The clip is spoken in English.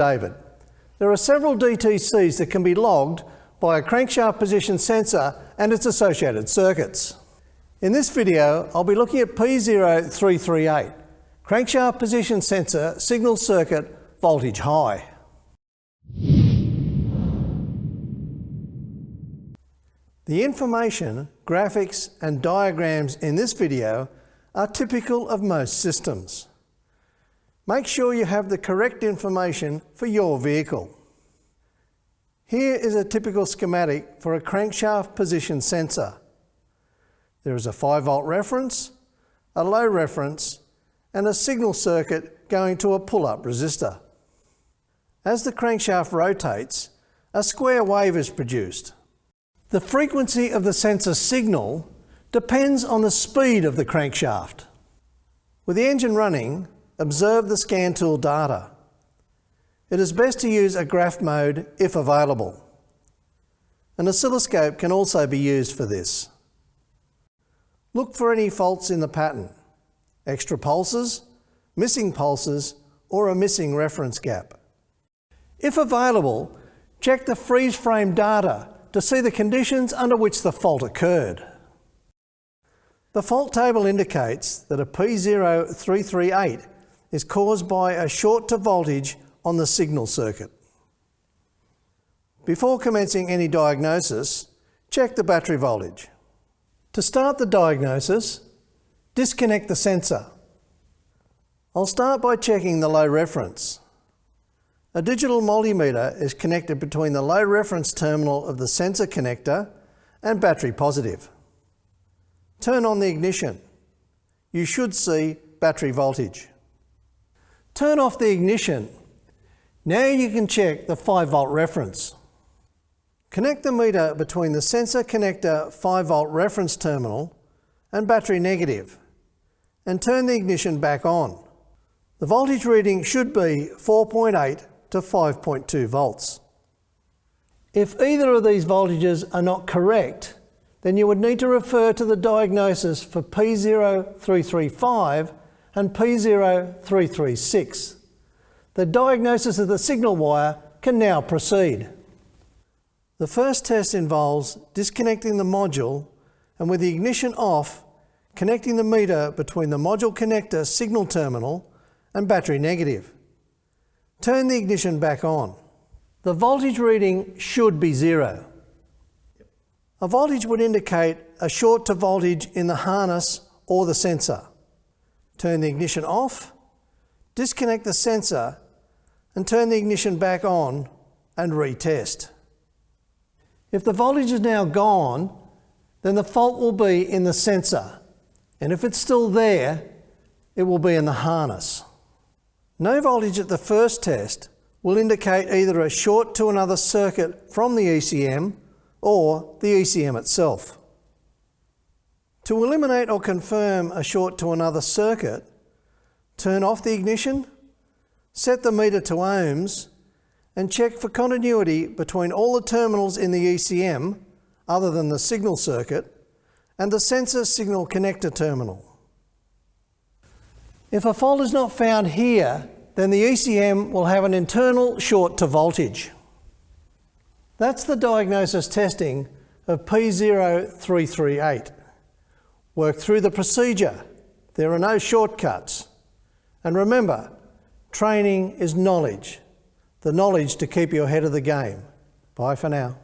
David. There are several DTCs that can be logged by a crankshaft position sensor and its associated circuits. In this video, I'll be looking at P0338, crankshaft position sensor signal circuit voltage high. The information, graphics and diagrams in this video are typical of most systems. Make sure you have the correct information for your vehicle. Here is a typical schematic for a crankshaft position sensor. There is a 5-volt reference, a low reference, and a signal circuit going to a pull-up resistor. As the crankshaft rotates, a square wave is produced. The frequency of the sensor signal depends on the speed of the crankshaft. With the engine running, observe the scan tool data. It is best to use a graph mode if available. An oscilloscope can also be used for this. Look for any faults in the pattern, extra pulses, missing pulses, or a missing reference gap. If available, check the freeze frame data to see the conditions under which the fault occurred. The fault table indicates that a P0338 is caused by a short to voltage on the signal circuit. Before commencing any diagnosis, check the battery voltage. To start the diagnosis, disconnect the sensor. I'll start by checking the low reference. A digital multimeter is connected between the low reference terminal of the sensor connector and battery positive. Turn on the ignition. You should see battery voltage. Turn off the ignition. Now you can check the 5-volt reference. Connect the meter between the sensor connector 5-volt reference terminal and battery negative and turn the ignition back on. The voltage reading should be 4.8 to 5.2 volts. If either of these voltages are not correct, then you would need to refer to the diagnosis for P0335 and P0336. The diagnosis of the signal wire can now proceed. The first test involves disconnecting the module and with the ignition off, connecting the meter between the module connector signal terminal and battery negative. Turn the ignition back on. The voltage reading should be 0. A voltage would indicate a short to voltage in the harness or the sensor. Turn the ignition off, disconnect the sensor and turn the ignition back on and retest. If the voltage is now gone, then the fault will be in the sensor, and if it's still there, it will be in the harness. No voltage at the first test will indicate either a short to another circuit from the ECM or the ECM itself. To eliminate or confirm a short to another circuit, turn off the ignition, set the meter to ohms, and check for continuity between all the terminals in the ECM, other than the signal circuit, and the sensor signal connector terminal. If a fault is not found here, then the ECM will have an internal short to voltage. That's the diagnosis testing of P0338. Work through the procedure. There are no shortcuts. And remember, training is knowledge. The knowledge to keep you ahead of the game. Bye for now.